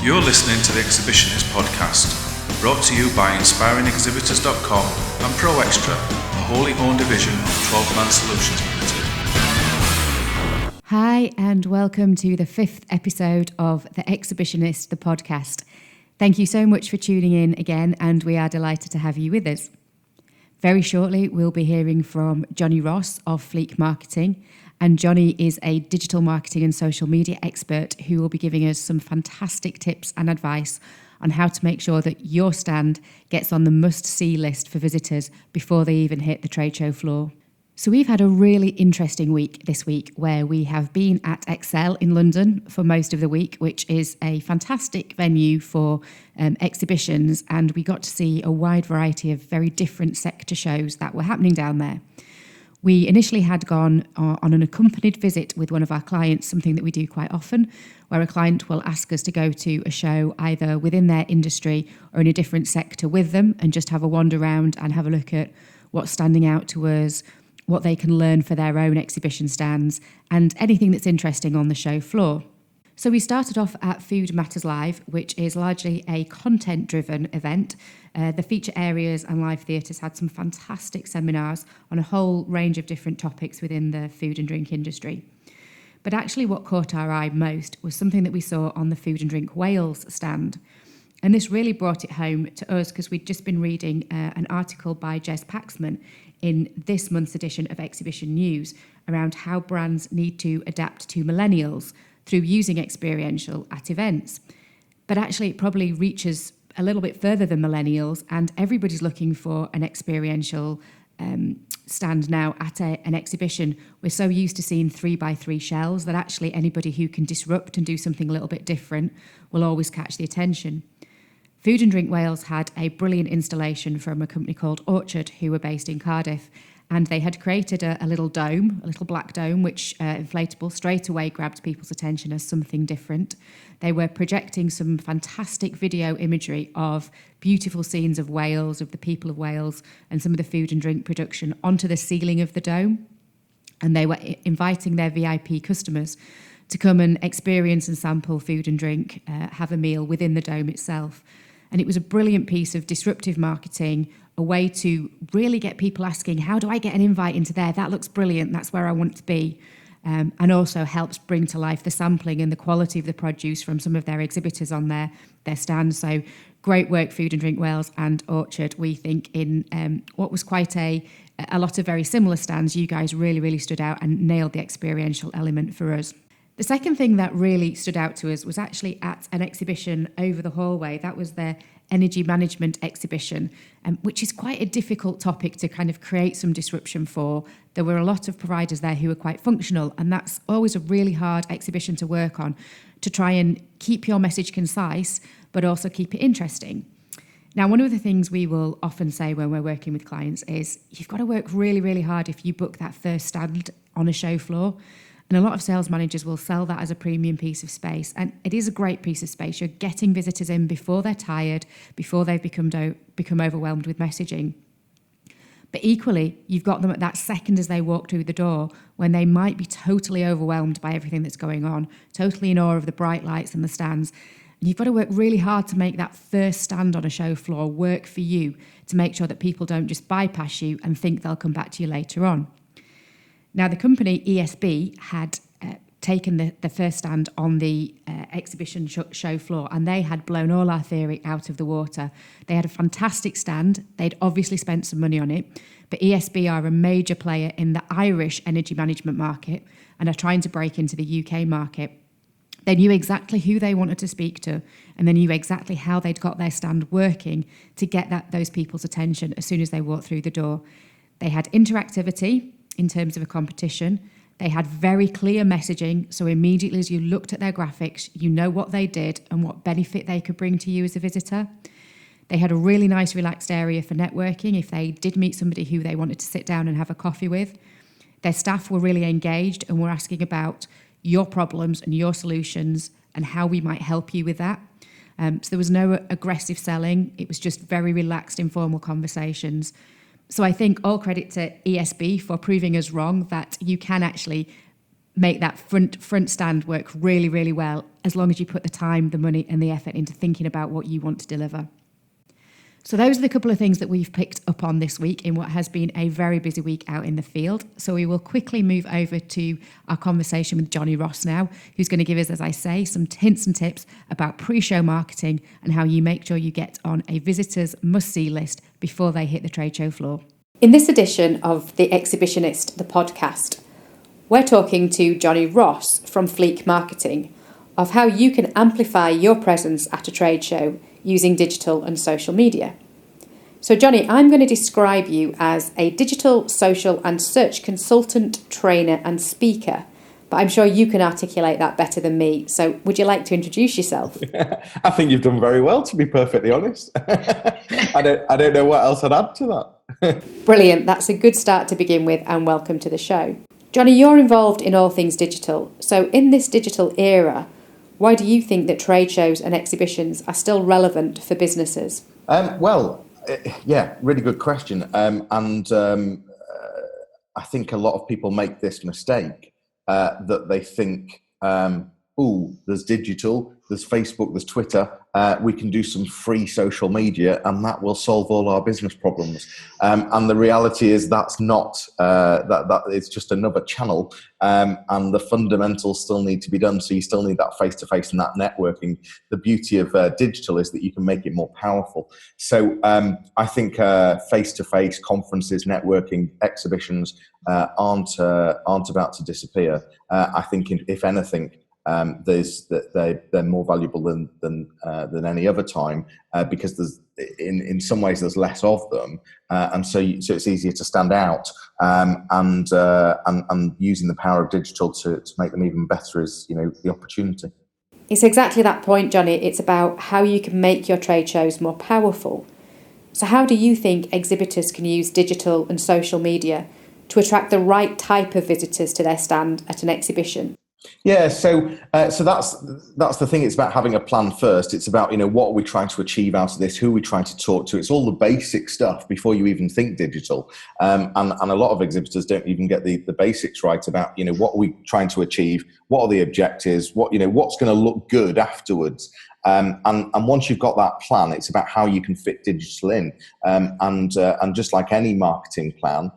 You're listening to the Exhibitionist podcast, brought to you by inspiringexhibitors.com and Pro Extra, a wholly owned division of 12 Man Solutions Limited. Hi, and welcome to the 5th episode of the Exhibitionist, the podcast. Thank you so much for tuning in again, and we are delighted to have you with us. Very shortly, we'll be hearing from Jonny Ross of Fleek Marketing. And Jonny is a digital marketing and social media expert who will be giving us some fantastic tips and advice on how to make sure that your stand gets on the must-see list for visitors before they even hit the trade show floor. So we've had a really interesting week this week where we have been at Excel in London for most of the week, which is a fantastic venue for exhibitions, and we got to see a wide variety of very different sector shows that were happening down there. We initially had gone on an accompanied visit with one of our clients, something that we do quite often, where a client will ask us to go to a show either within their industry or in a different sector with them and just have a wander around and have a look at what's standing out to us, what they can learn for their own exhibition stands, and anything that's interesting on the show floor. So we started off at Food Matters Live, which is largely a content-driven event. The feature areas and live theatres had some fantastic seminars on a whole range of different topics within the food and drink industry. But actually what caught our eye most was something that we saw on the Food and Drink Wales stand. And this really brought it home to us because we'd just been reading an article by Jez Paxman in this month's edition of Exhibition News around how brands need to adapt to millennials through using experiential at events. But actually it probably reaches a little bit further than millennials, and everybody's looking for an experiential stand now at an exhibition. We're so used to seeing 3x3 shelves that actually anybody who can disrupt and do something a little bit different will always catch the attention. Food and Drink Wales had a brilliant installation from a company called Orchard, who were based in Cardiff, and they had created a little dome, a little black dome, which inflatable straight away grabbed people's attention as something different. They were projecting some fantastic video imagery of beautiful scenes of Wales, of the people of Wales, and some of the food and drink production onto the ceiling of the dome. And they were inviting their VIP customers to come and experience and sample food and drink, have a meal within the dome itself. And it was a brilliant piece of disruptive marketing, a way to really get people asking, how do I get an invite into there? That looks brilliant. That's where I want to be. And also helps bring to life the sampling and the quality of the produce from some of their exhibitors on their stands. So great work, Food and Drink Wales and Orchard. We think in what was quite a lot of very similar stands, you guys really, really stood out and nailed the experiential element for us. The second thing that really stood out to us was actually at an exhibition over the hallway. That was their energy management exhibition, which is quite a difficult topic to kind of create some disruption for. There were a lot of providers there who were quite functional, and that's always a really hard exhibition to work on, to try and keep your message concise, but also keep it interesting. Now, one of the things we will often say when we're working with clients is you've got to work really, really hard if you book that first stand on a show floor. And a lot of sales managers will sell that as a premium piece of space. And it is a great piece of space. You're getting visitors in before they're tired, before they've become overwhelmed with messaging. But equally, you've got them at that second as they walk through the door when they might be totally overwhelmed by everything that's going on, totally in awe of the bright lights and the stands. And you've got to work really hard to make that first stand on a show floor work for you, to make sure that people don't just bypass you and think they'll come back to you later on. Now, the company ESB had taken the first stand on the exhibition show floor, and they had blown all our theory out of the water. They had a fantastic stand. They'd obviously spent some money on it, but ESB are a major player in the Irish energy management market and are trying to break into the UK market. They knew exactly who they wanted to speak to, and they knew exactly how they'd got their stand working to get those people's attention as soon as they walked through the door. They had interactivity in terms of a competition. They had very clear messaging, so immediately as you looked at their graphics, you know what they did and what benefit they could bring to you as a visitor. They had a really nice relaxed area for networking if they did meet somebody who they wanted to sit down and have a coffee with. Their staff were really engaged and were asking about your problems and your solutions and how we might help you with that. So there was no aggressive selling. It was just very relaxed, informal conversations. So I think all credit to ESB for proving us wrong that you can actually make that front stand work really, really well, as long as you put the time, the money and the effort into thinking about what you want to deliver. So those are the couple of things that we've picked up on this week in what has been a very busy week out in the field. So we will quickly move over to our conversation with Jonny Ross now, who's going to give us, as I say, some hints and tips about pre-show marketing and how you make sure you get on a visitor's must-see list before they hit the trade show floor. In this edition of The Exhibitionist, the podcast, we're talking to Jonny Ross from Fleek Marketing of how you can amplify your presence at a trade show using digital and social media. So Jonny, I'm going to describe you as a digital, social and search consultant, trainer and speaker, but I'm sure you can articulate that better than me. So would you like to introduce yourself? I think you've done very well, to be perfectly honest. I don't know what else I'd add to that. Brilliant. That's a good start to begin with, and welcome to the show. Jonny, you're involved in all things digital. So in this digital era, why do you think that trade shows and exhibitions are still relevant for businesses? Really good question. I think a lot of people make this mistake that they think, there's digital, there's Facebook, there's Twitter. We can do some free social media and that will solve all our business problems. And the reality is that's not, that it's just another channel. And the fundamentals still need to be done. So you still need that face-to-face and that networking. The beauty of digital is that you can make it more powerful. So I think face-to-face conferences, networking, exhibitions aren't about to disappear. I think if anything, they're more valuable than any other time because there's in some ways there's less of them, and so it's easier to stand out, and using the power of digital to make them even better is the opportunity. It's exactly that point, Jonny. It's about how you can make your trade shows more powerful. So how do you think exhibitors can use digital and social media to attract the right type of visitors to their stand at an exhibition? Yeah, so that's the thing. It's about having a plan first. It's about what are we trying to achieve out of this? Who are we trying to talk to? It's all the basic stuff before you even think digital. And a lot of exhibitors don't even get the basics right about what are we trying to achieve? What are the objectives? What's going to look good afterwards? And once you've got that plan, it's about how you can fit digital in. And just like any marketing plan,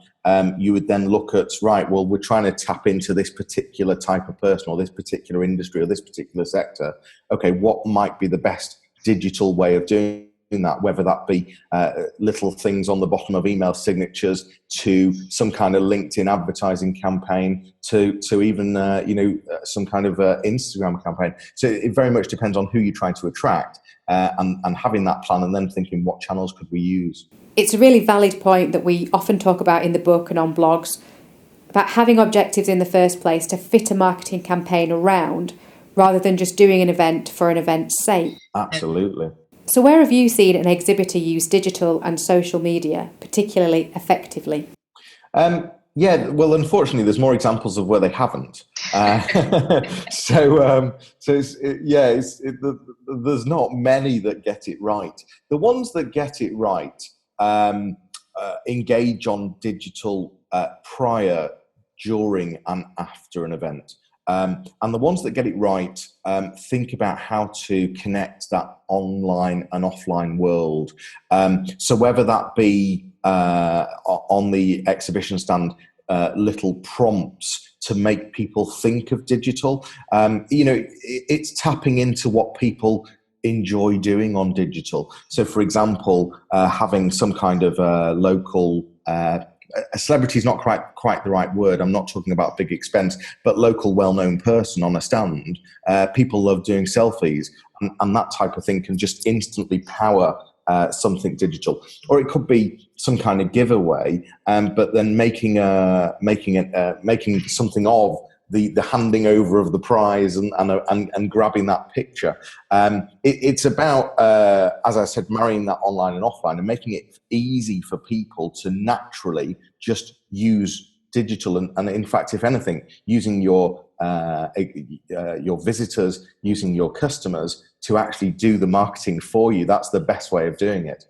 you would then look at, right, well, we're trying to tap into this particular type of person or this particular industry or this particular sector. Okay, what might be the best digital way of doing that, whether that be little things on the bottom of email signatures to some kind of LinkedIn advertising campaign to even some kind of Instagram campaign. So it very much depends on who you're trying to attract, and having that plan and then thinking what channels could we use. It's a really valid point that we often talk about in the book and on blogs about having objectives in the first place to fit a marketing campaign around rather than just doing an event for an event's sake. Absolutely. So where have you seen an exhibitor use digital and social media particularly effectively? Well, unfortunately, there's more examples of where they haven't. There's not many that get it right. The ones that get it right engage on digital prior, during, and after an event. And the ones that get it right think about how to connect that online and offline world. So whether that be on the exhibition stand, little prompts to make people think of digital. It's tapping into what people enjoy doing on digital. So, for example, having some kind of local. A celebrity is not quite the right word. I'm not talking about big expense, but local well-known person on a stand. People love doing selfies, and that type of thing can just instantly power something digital. Or it could be some kind of giveaway, but then making something of the handing over of the prize and grabbing that picture. It's about, as I said, marrying that online and offline and making it easy for people to naturally just use digital. And in fact, if anything, using your visitors, using your customers to actually do the marketing for you. That's the best way of doing it.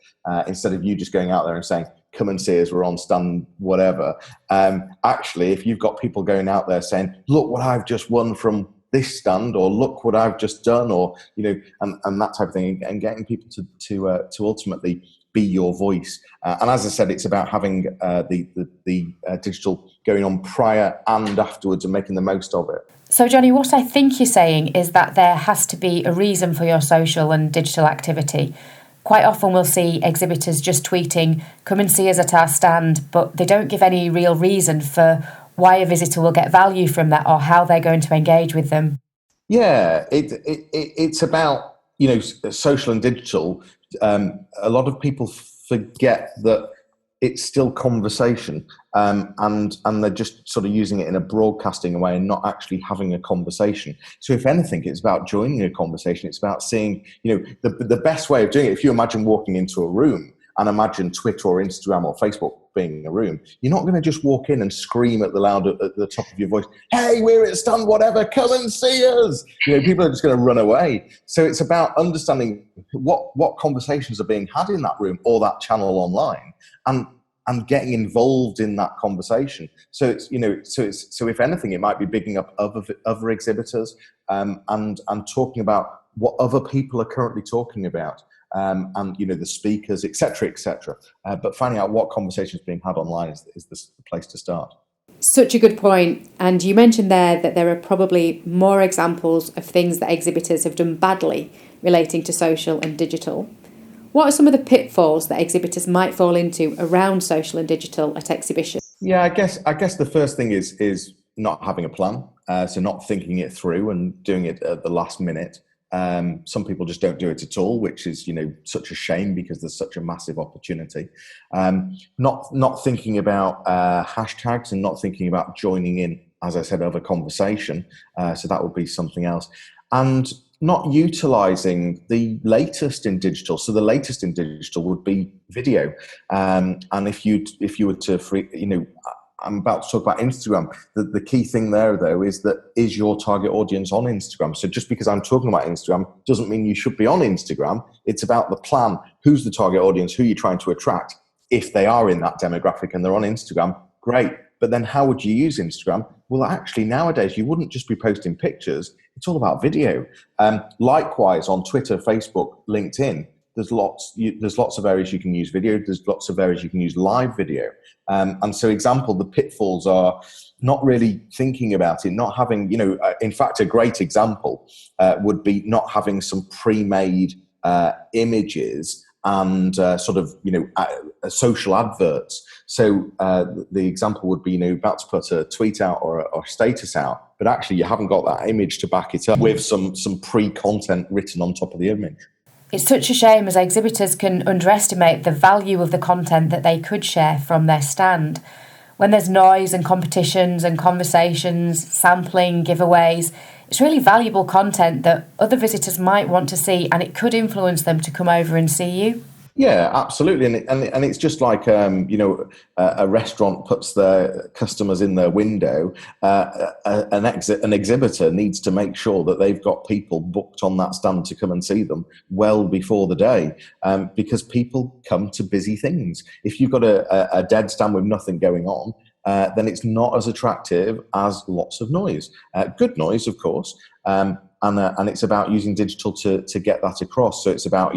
Instead of you just going out there and saying, come and see us, we're on stand, whatever. Actually, if you've got people going out there saying, look what I've just won from this stand, or look what I've just done, or, and that type of thing, and getting people to ultimately be your voice. And as I said, it's about having the digital going on prior and afterwards and making the most of it. So, Jonny, what I think you're saying is that there has to be a reason for your social and digital activity. Quite often we'll see exhibitors just tweeting, come and see us at our stand, but they don't give any real reason for why a visitor will get value from that or how they're going to engage with them. Yeah, it's about, social and digital. A lot of people forget that it's still conversation, and they're just sort of using it in a broadcasting way and not actually having a conversation. So if anything, it's about joining a conversation. It's about seeing, the best way of doing it. If you imagine walking into a room and imagine Twitter or Instagram or Facebook being a room, you're not going to just walk in and scream at the top of your voice, hey, we're at stand whatever, come and see us. People are just going to run away. So it's about understanding what conversations are being had in that room or that channel online, and getting involved in that conversation. So it's, so if anything, it might be bigging up other exhibitors, and talking about what other people are currently talking about. And the speakers, etc., etc. But finding out what conversations being had online is the place to start. Such a good point. And you mentioned there that there are probably more examples of things that exhibitors have done badly relating to social and digital. What are some of the pitfalls that exhibitors might fall into around social and digital at exhibition? Yeah, I guess the first thing is not having a plan, so not thinking it through and doing it at the last minute. Some people just don't do it at all, which is, such a shame because there's such a massive opportunity. Not thinking about hashtags and not thinking about joining in, as I said, other conversation. So that would be something else. And not utilizing the latest in digital. So the latest in digital would be video. And if you were to, I'm about to talk about Instagram. The key thing there, though, is your target audience on Instagram. So just because I'm talking about Instagram doesn't mean you should be on Instagram. It's about the plan. Who's the target audience? Who you're trying to attract? If they are in that demographic and they're on Instagram, great. But then how would you use Instagram? Well, actually, nowadays, you wouldn't just be posting pictures. It's all about video. Likewise, on Twitter, Facebook, LinkedIn, there's lots of areas you can use video. There's lots of areas you can use live video. And so, the pitfalls are not really thinking about it, not having, in fact, a great example would be not having some pre-made images and social adverts. So the example would be, about to put a tweet out or a status out, but actually you haven't got that image to back it up with some pre-content written on top of the image. It's such a shame as exhibitors can underestimate the value of the content that they could share from their stand. When there's noise and competitions and conversations, sampling, giveaways, it's really valuable content that other visitors might want to see, and it could influence them to come over and see you. Yeah, absolutely, and it's just like a restaurant puts their customers in their window. An exhibitor needs to make sure that they've got people booked on that stand to come and see them well before the day, because people come to busy things. If you've got a dead stand with nothing going on, then it's not as attractive as lots of noise. Good noise, of course. And it's about using digital to get that across. So it's about,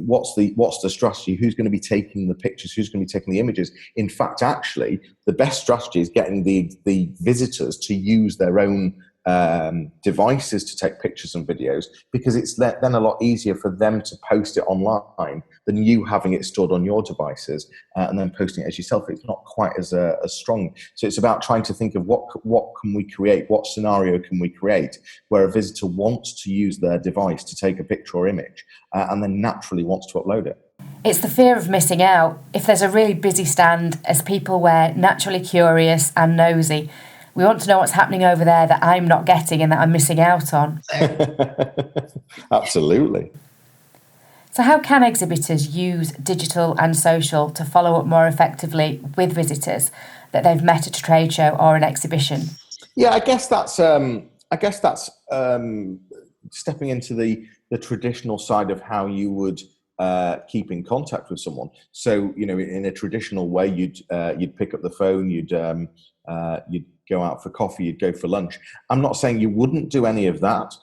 what's the strategy? Who's going to be taking the pictures? Who's going to be taking the images? In fact, actually, the best strategy is getting the visitors to use their own devices to take pictures and videos, because it's then a lot easier for them to post it online than you having it stored on your devices and then posting it as yourself. It's not quite as strong. So it's about trying to think of what can we create, what scenario can we create where a visitor wants to use their device to take a picture or image and then naturally wants to upload it. It's the fear of missing out. If there's a really busy stand, as people we're naturally curious and nosy, we want to know what's happening over there that I'm not getting and that I'm missing out on. Absolutely. So how can exhibitors use digital and social to follow up more effectively with visitors that they've met at a trade show or an exhibition? Yeah, I guess that's stepping into the traditional side of how you would keep in contact with someone. So, in a traditional way, you'd pick up the phone, you'd go out for coffee, you'd go for lunch. I'm not saying you wouldn't do any of that.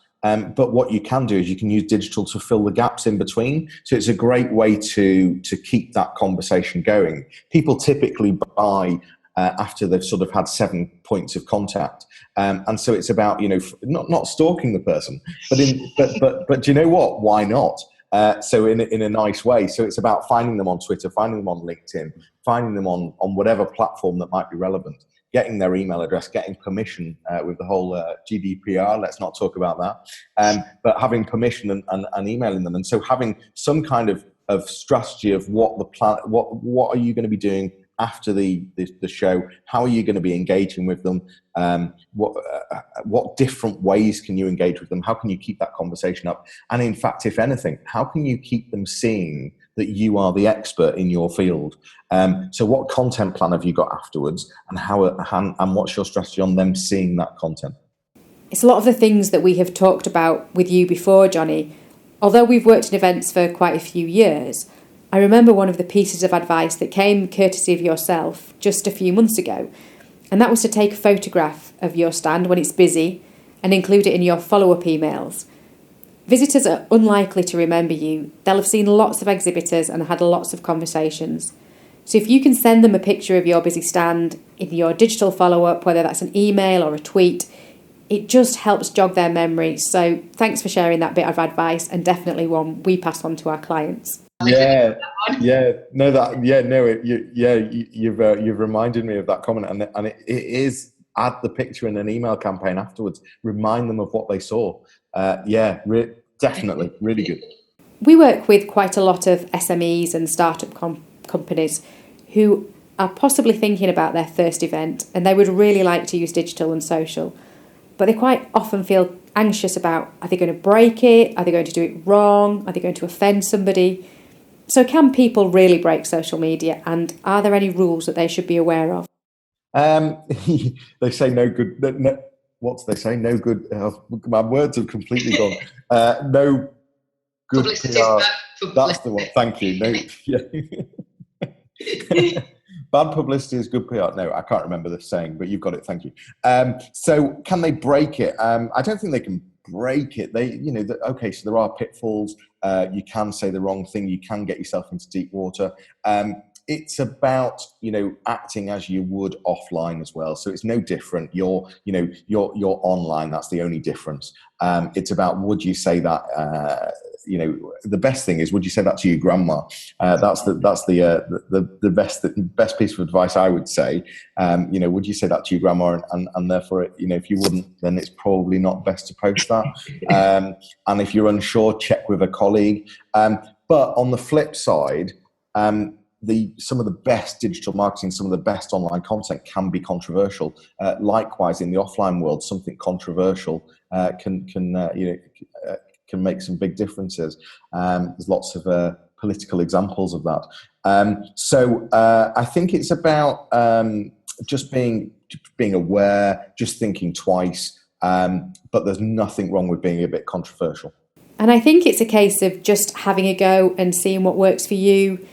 But what you can do is you can use digital to fill the gaps in between. So it's a great way to keep that conversation going. People typically buy after they've sort of had 7 points of contact, and so it's about not stalking the person, but do you know what? Why not? So in a nice way. So it's about finding them on Twitter, finding them on LinkedIn, finding them on whatever platform that might be relevant. Getting their email address, getting permission with the whole GDPR. Let's not talk about that. But having permission and emailing them, and so having some kind of strategy of what the plan, what are you going to be doing after the show? How are you going to be engaging with them? What different ways can you engage with them? How can you keep that conversation up? And in fact, if anything, how can you keep them seeing that you are the expert in your field? So what content plan have you got afterwards, and what's your strategy on them seeing that content? It's a lot of the things that we have talked about with you before, Jonny. Although we've worked in events for quite a few years, I remember one of the pieces of advice that came courtesy of yourself just a few months ago, and that was to take a photograph of your stand when it's busy and include it in your follow-up emails. Visitors are unlikely to remember you. They'll have seen lots of exhibitors and had lots of conversations. So if you can send them a picture of your busy stand in your digital follow-up, whether that's an email or a tweet, it just helps jog their memory. So thanks for sharing that bit of advice, and definitely one we pass on to our clients. You've reminded me of that comment, and it is add the picture in an email campaign afterwards. Remind them of what they saw. Definitely, really good. We work with quite a lot of SMEs and startup companies who are possibly thinking about their first event, and they would really like to use digital and social, but they quite often feel anxious about, are they going to break it? Are they going to do it wrong? Are they going to offend somebody? So can people really break social media, and are there any rules that they should be aware of? They say no good. No, what do they say? No good. My words have completely gone. No good Publicity PR. is bad. That's the one. Thank you. No, yeah. Bad publicity is good PR. No, I can't remember the saying, but you've got it. Thank you. So can they break it? I don't think they can break it. Okay, so there are pitfalls. You can say the wrong thing. You can get yourself into deep water. It's about, acting as you would offline as well. So it's no different. You're online. That's the only difference. It's about, would you say that, the best thing is, would you say that to your grandma? That's the best piece of advice I would say. Would you say that to your grandma? And therefore, if you wouldn't, then it's probably not best to post that. And if you're unsure, check with a colleague. But on the flip side, some of the best digital marketing, some of the best online content can be controversial. Likewise, in the offline world, something controversial can make some big differences. There's lots of political examples of that. So I think it's about just being aware, just thinking twice. But there's nothing wrong with being a bit controversial. And I think it's a case of just having a go and seeing what works for you.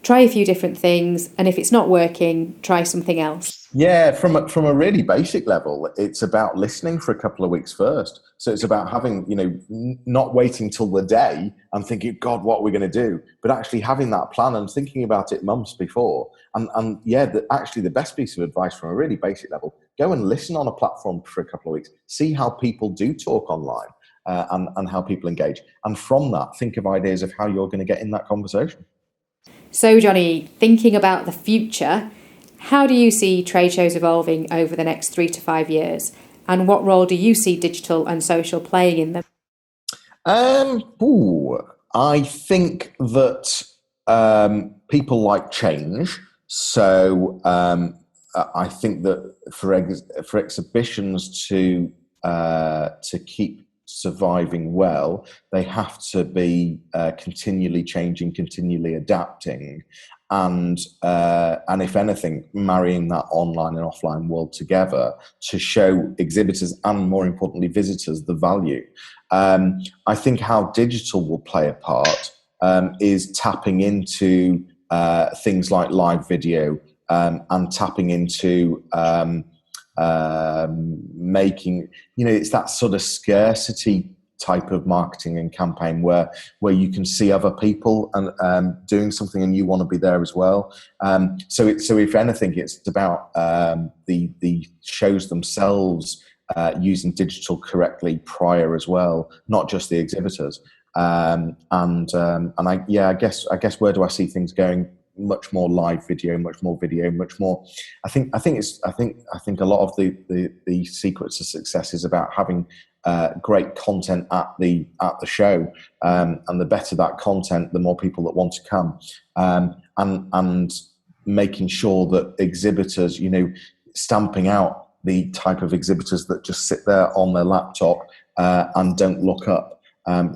Try a few different things, and if it's not working, try something else. Yeah, from a really basic level, it's about listening for a couple of weeks first. So it's about having, not waiting till the day and thinking, God, what are we going to do? But actually having that plan and thinking about it months before. And actually the best piece of advice from a really basic level, go and listen on a platform for a couple of weeks. See how people do talk online and how people engage. And from that, think of ideas of how you're going to get in that conversation. So, Jonny, thinking about the future, how do you see trade shows evolving over the next 3 to 5 years? And what role do you see digital and social playing in them? I think that people like change. So I think that for exhibitions to keep surviving well, they have to be continually changing, continually adapting, and if anything, marrying that online and offline world together to show exhibitors and, more importantly, visitors the value. I think how digital will play a part is tapping into things like live video, and tapping into making, it's that sort of scarcity type of marketing and campaign where you can see other people and doing something and you want to be there as well. So if anything, it's about the shows themselves using digital correctly prior as well, not just the exhibitors. I guess where do I see things going? Much more live video, much more video, much more. I think a lot of the secrets of success is about having great content at the show, and the better that content, the more people that want to come, and making sure that exhibitors, stamping out the type of exhibitors that just sit there on their laptop and don't look up,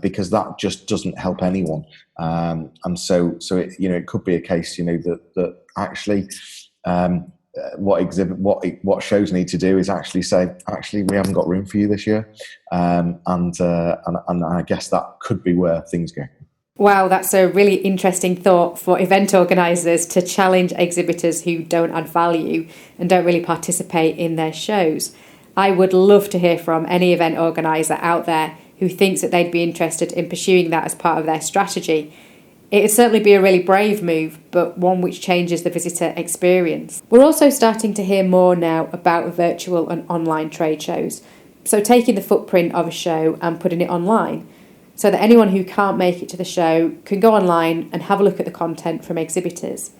because that just doesn't help anyone. And so it could be a case, that actually what shows need to do is actually say, we haven't got room for you this year, and I guess that could be where things go. Wow, that's a really interesting thought for event organisers, to challenge exhibitors who don't add value and don't really participate in their shows. I would love to hear from any event organiser out there who thinks that they'd be interested in pursuing that as part of their strategy. It would certainly be a really brave move, but one which changes the visitor experience. We're also starting to hear more now about virtual and online trade shows. So taking the footprint of a show and putting it online, so that anyone who can't make it to the show can go online and have a look at the content from exhibitors.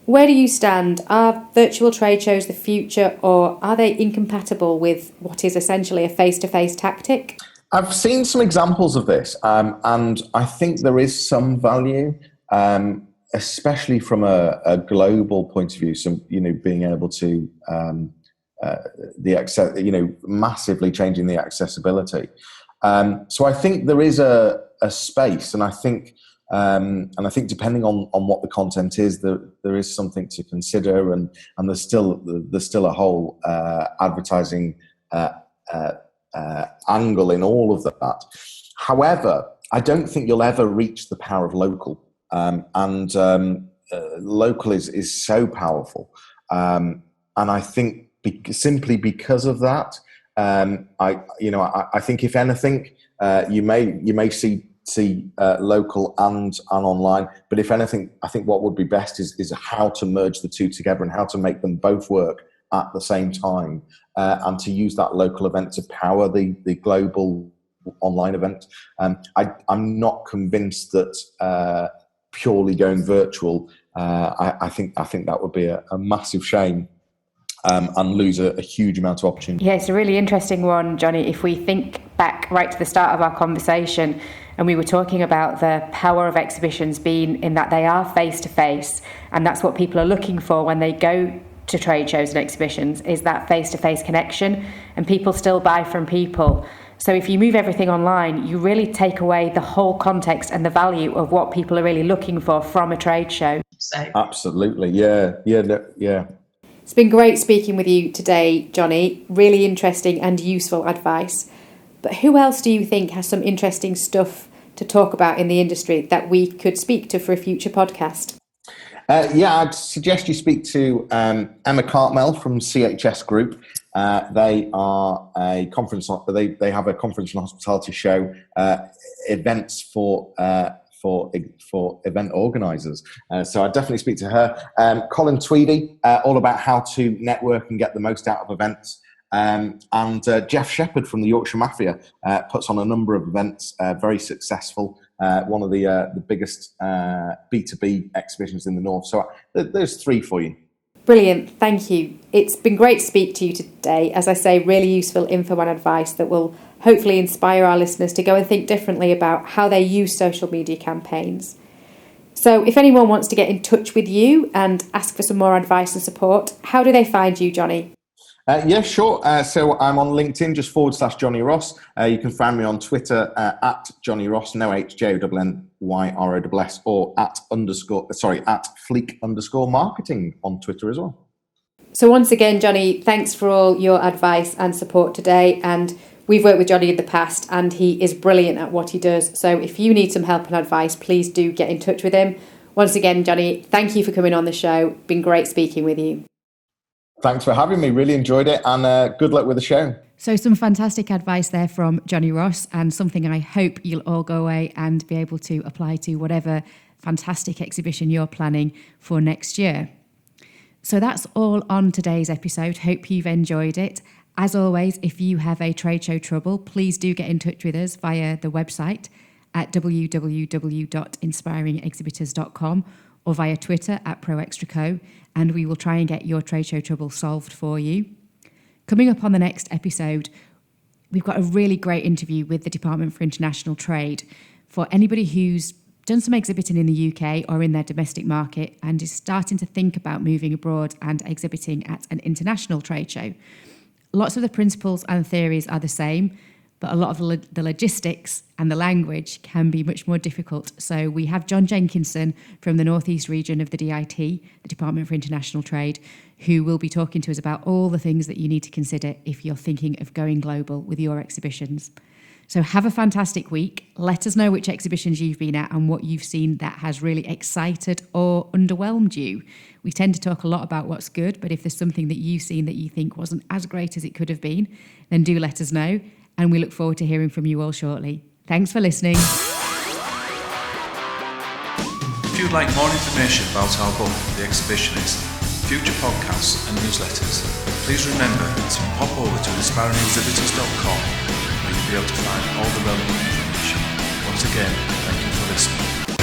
Where do you stand? Are virtual trade shows the future, or are they incompatible with what is essentially a face-to-face tactic? I've seen some examples of this, and I think there is some value, especially from a global point of view. So, being able to massively changing the accessibility. So I think there is a space, and I think depending on what the content is, there is something to consider, and there's still a whole advertising angle in all of that. However, I don't think you'll ever reach the power of local, and local is so powerful, and I think simply because of that. I think if anything, you may see local and online, but if anything, I think what would be best is how to merge the two together and how to make them both work at the same time, and to use that local event to power the global online event. I'm not convinced that purely going virtual. I think that would be a massive shame. And lose a huge amount of opportunity. Yeah, it's a really interesting one, Jonny. If we think back right to the start of our conversation, and we were talking about the power of exhibitions being in that they are face-to-face, and that's what people are looking for when they go to trade shows and exhibitions, is that face-to-face connection, and people still buy from people. So if you move everything online, you really take away the whole context and the value of what people are really looking for from a trade show. Absolutely, yeah. It's been great speaking with you today, Jonny. Really interesting and useful advice. But who else do you think has some interesting stuff to talk about in the industry that we could speak to for a future podcast? I'd suggest you speak to Emma Cartmel from CHS Group. They are a conference. They have a conference and hospitality show, events for event organisers. So I'd definitely speak to her. Colin Tweedy, all about how to network and get the most out of events. And Jeff Shepherd from the Yorkshire Mafia puts on a number of events, very successful. One of the biggest B2B exhibitions in the north. So there's three for you. Brilliant, thank you. It's been great to speak to you today. As I say, really useful info and advice that will hopefully inspire our listeners to go and think differently about how they use social media campaigns. So if anyone wants to get in touch with you and ask for some more advice and support, how do they find you, Jonny? Yeah, sure. So I'm on LinkedIn, just /Jonny Ross. You can find me on Twitter at Jonny Ross, no HJONNYROSS, or at Fleek _Marketing on Twitter as well. So once again, Jonny, thanks for all your advice and support today, and We've worked with Jonny in the past and he is brilliant at what he does. So if you need some help and advice, please do get in touch with him. Once again, Jonny, thank you for coming on the show. Been great speaking with you. Thanks for having me. Really enjoyed it, and good luck with the show. So some fantastic advice there from Jonny Ross, and something I hope you'll all go away and be able to apply to whatever fantastic exhibition you're planning for next year. So that's all on today's episode. Hope you've enjoyed it. As always, if you have a trade show trouble, please do get in touch with us via the website at www.inspiringexhibitors.com or via Twitter at ProExtraCo, and we will try and get your trade show trouble solved for you. Coming up on the next episode, we've got a really great interview with the Department for International Trade. For anybody who's done some exhibiting in the UK or in their domestic market and is starting to think about moving abroad and exhibiting at an international trade show. Lots of the principles and theories are the same, but a lot of the logistics and the language can be much more difficult. So we have John Jenkinson from the Northeast region of the DIT, the Department for International Trade, who will be talking to us about all the things that you need to consider if you're thinking of going global with your exhibitions. So have a fantastic week. Let us know which exhibitions you've been at and what you've seen that has really excited or underwhelmed you. We tend to talk a lot about what's good, but if there's something that you've seen that you think wasn't as great as it could have been, then do let us know. And we look forward to hearing from you all shortly. Thanks for listening. If you'd like more information about our book, The Exhibitionist, future podcasts and newsletters, please remember to pop over to inspiringexhibitors.com where you'll be able to find all the relevant information. Once again, thank you for listening.